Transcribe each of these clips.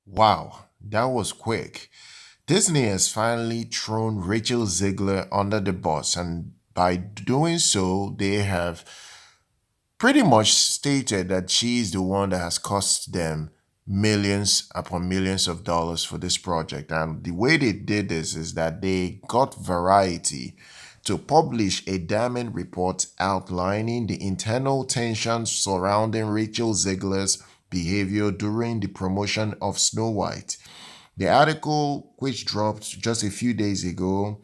Wow, that was quick. Disney has finally thrown Rachel Zegler under the bus, and by doing so, they have pretty much stated that she's the one that has cost them millions upon millions of dollars for this project. And the way they did this is that they got Variety to publish a damning report outlining the internal tensions surrounding Rachel Zegler's behavior during the promotion of Snow White. The article, which dropped just a few days ago,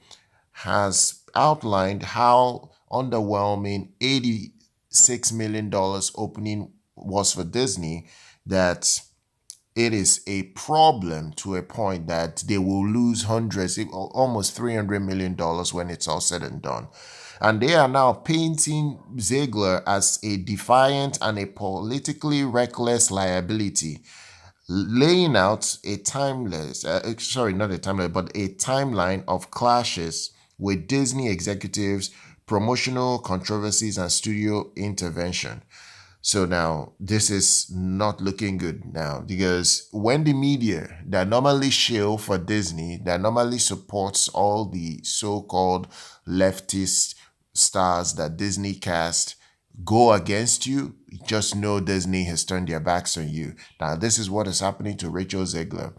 has outlined how underwhelming $86 million dollars opening was for Disney, that it is a problem to a point that they will lose hundreds, almost $300 million dollars when it's all said and done. And they are now painting Ziegler as a defiant and a politically reckless liability, laying out a not a timeless, but a timeline of clashes with Disney executives, promotional controversies, and studio intervention. So now this is not looking good now, because when the media that normally shill for Disney, that normally supports all the so-called leftist stars that Disney cast, go against you, just know Disney has turned their backs on you. Now, this is what is happening to Rachel Zegler.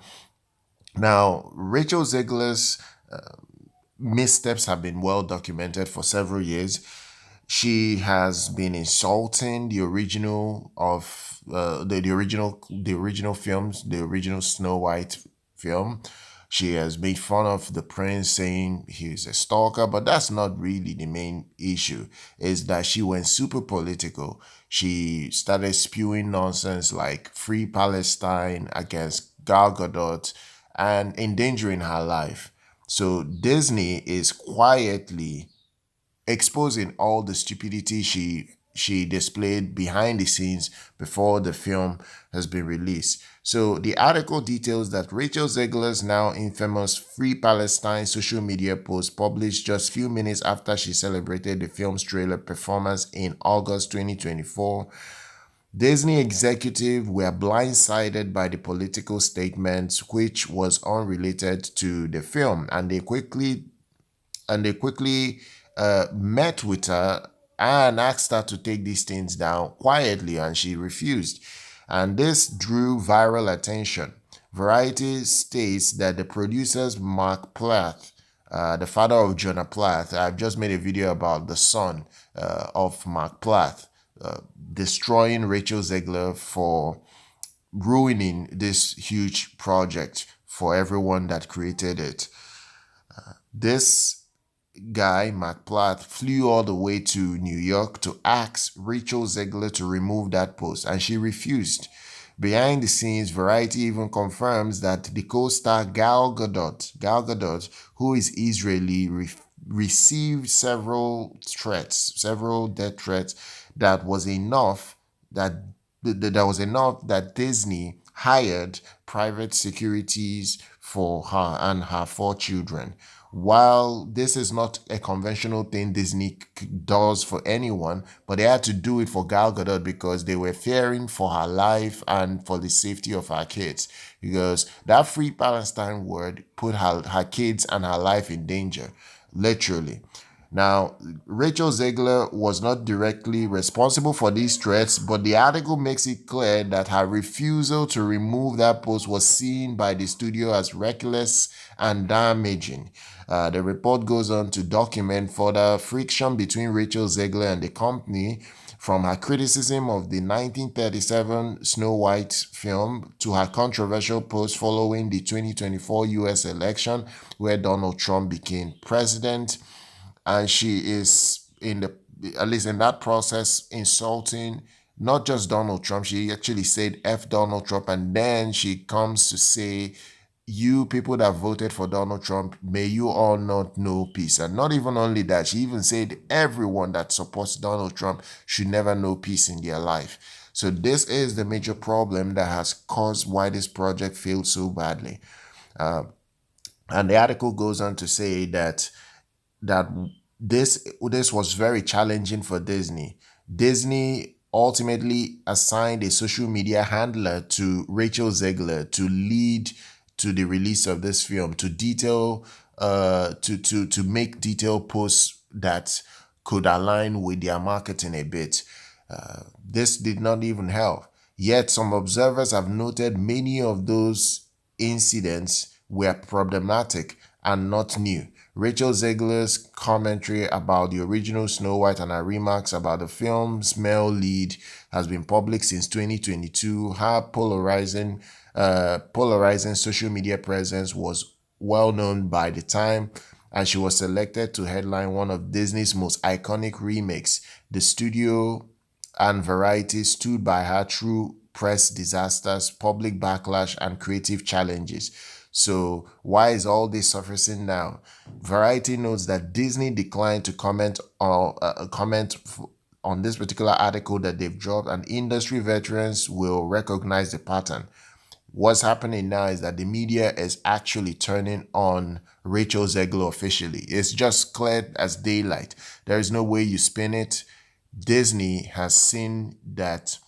Now, Rachel Zegler's missteps have been well documented for several years. She has been insulting the original of the original films, the original Snow White film. She has made fun of the prince, saying he's a stalker, but that's not really the main issue. Is that she went super political. She started spewing nonsense like free Palestine against Gal Gadot and endangering her life. So Disney is quietly exposing all the stupidity she displayed behind the scenes before the film has been released. So the article details that Rachel Zegler's now infamous Free Palestine social media post, published just few minutes after she celebrated the film's trailer performance in August 2024. Disney executives were blindsided by the political statements, which was unrelated to the film, and they quickly met with her and asked her to take these things down quietly, and she refused. And this drew viral attention. Variety states that the producers, Mark Plath, the father of Jonah Plath, I've just made a video about the son of Mark Plath, destroying Rachel Zegler for ruining this huge project for everyone that created it. This guy, Mark Platt, flew all the way to New York to ask Rachel Zegler to remove that post, and she refused. Behind the scenes, Variety even confirms that the co-star Gal Gadot, who is Israeli, received several death threats that was enough that that Disney hired private securities for her and her four children. While this is not a conventional thing Disney does for anyone, but they had to do it for Gal Gadot because they were fearing for her life and for the safety of her kids. Because that free Palestine word put her kids and her life in danger, literally. Now, Rachel Zegler was not directly responsible for these threats, but the article makes it clear that her refusal to remove that post was seen by the studio as reckless and damaging. The report goes on to document further friction between Rachel Zegler and the company, from her criticism of the 1937 Snow White film to her controversial post following the 2024 US election, where Donald Trump became president. And she is, at least in that process, insulting not just Donald Trump. She actually said F Donald Trump, and then she comes to say, you people that voted for Donald Trump, may you all not know peace. And not even only that, she even said everyone that supports Donald Trump should never know peace in their life. So this is the major problem that has caused why this project failed so badly. And the article goes on to say that this was very challenging for Disney. Disney ultimately assigned a social media handler to Rachel Zegler to lead to the release of this film, to detail to make detailed posts that could align with their marketing a bit. This did not even help. Yet some observers have noted many of those incidents were problematic and not new. Rachel Zegler's commentary about the original Snow White and her remarks about the film's male lead has been public since 2022. Her polarizing social media presence was well known by the time, and she was selected to headline one of Disney's most iconic remakes. The studio and Variety stood by her through press disasters, public backlash, and creative challenges. So, why is all this surfacing now? Variety notes that Disney declined to on this particular article that they've dropped, and industry veterans will recognize the pattern. What's happening now is that the media is actually turning on Rachel Zegler officially. It's just clear as daylight. There is no way you spin it. Disney has seen that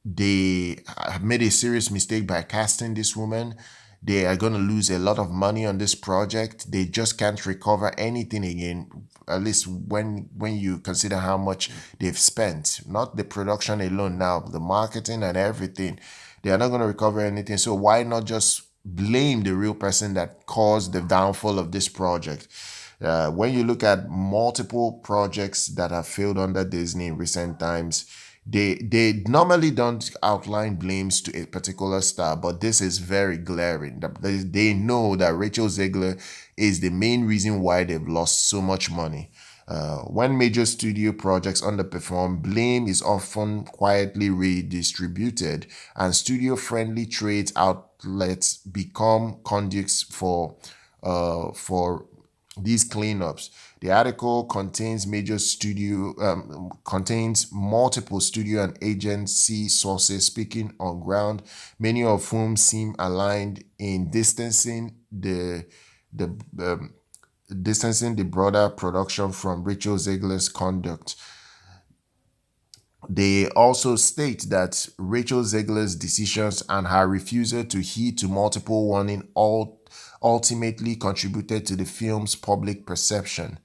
they have made a serious mistake by casting this woman. They are going to lose a lot of money on this project. They just can't recover anything again, at least when you consider how much they've spent. Not the production alone now, the marketing and everything. They are not going to recover anything. So why not just blame the real person that caused the downfall of this project? When you look at multiple projects that have failed under Disney in recent times, they normally don't outline blames to a particular star, but this is very glaring. They know that Rachel Zegler is the main reason why they've lost so much money. When major studio projects underperform, blame is often quietly redistributed, and studio-friendly trade outlets become conduits for these cleanups. The article contains multiple studio and agency sources speaking on ground, many of whom seem aligned in the distancing the broader production from Rachel Zegler's conduct. They also state that Rachel Zegler's decisions and her refusal to heed to multiple warnings ultimately contributed to the film's public perception.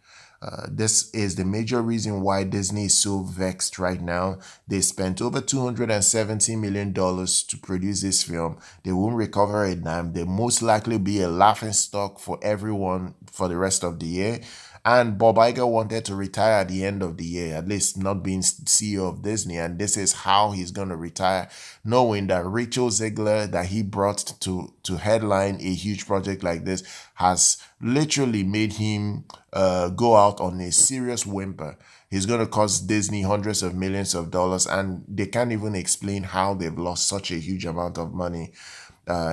This is the major reason why Disney is so vexed right now. They spent over $270 million to produce this film. They won't recover a dime. They most likely be a laughing stock for everyone for the rest of the year. And Bob Iger wanted to retire at the end of the year, at least not being CEO of Disney. And this is how he's going to retire, knowing that Rachel Zegler, that he brought to headline a huge project like this, has literally made him go out on a serious whimper. He's going to cost Disney hundreds of millions of dollars, and they can't even explain how they've lost such a huge amount of money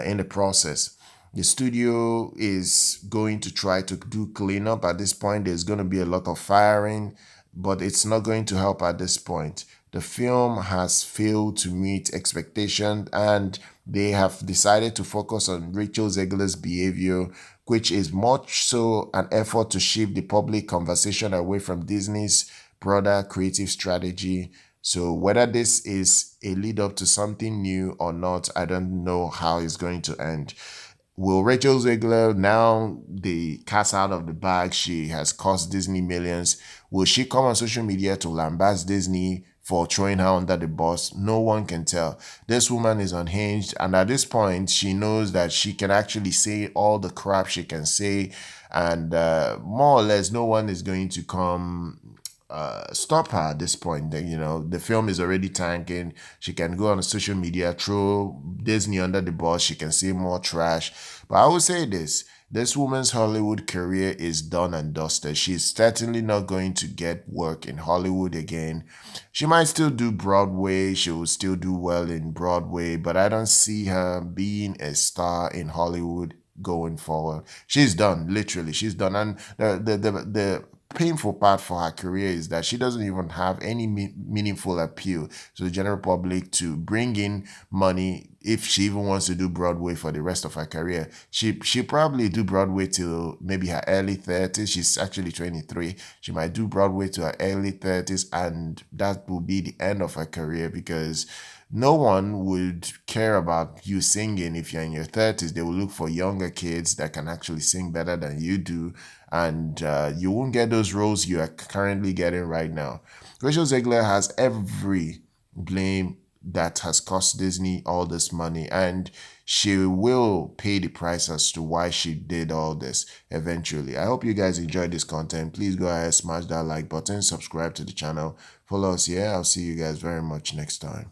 in the process. The studio is going to try to do cleanup. At this point, there's going to be a lot of firing, but it's not going to help at this point. The film has failed to meet expectations, and they have decided to focus on Rachel Zegler's behavior, which is much so an effort to shift the public conversation away from Disney's broader creative strategy. So whether this is a lead up to something new or not, I don't know how it's going to end. Will Rachel Zegler, now the cat's out of the bag, she has cost Disney millions, will she come on social media to lambast Disney for throwing her under the bus? No one can tell. This woman is unhinged, and at this point, she knows that she can actually say all the crap she can say, and more or less, no one is going to come stop her at this point. The film is already tanking. She can go on social media, throw Disney under the bus. She can say more trash. But I will say this woman's Hollywood career is done and dusted. She's certainly not going to get work in Hollywood again. She might still do Broadway. She will still do well in Broadway, but I don't see her being a star in Hollywood going forward. She's done, literally. She's done. And the painful part for her career is that she doesn't even have any meaningful appeal to the general public to bring in money. If she even wants to do Broadway for the rest of her career, she probably do Broadway till maybe her early 30s. She's actually 23. She might do Broadway to her early 30s, and that will be the end of her career, because no one would care about you singing if you're in your 30s. They will look for younger kids that can actually sing better than you do, and you won't get those roles you are currently getting right now. Rachel Zegler has every blame that has cost Disney all this money, and she will pay the price as to why she did all this eventually. I hope you guys enjoyed this content. Please go ahead, smash that like button, subscribe to the channel, follow us here. I'll see you guys very much next time.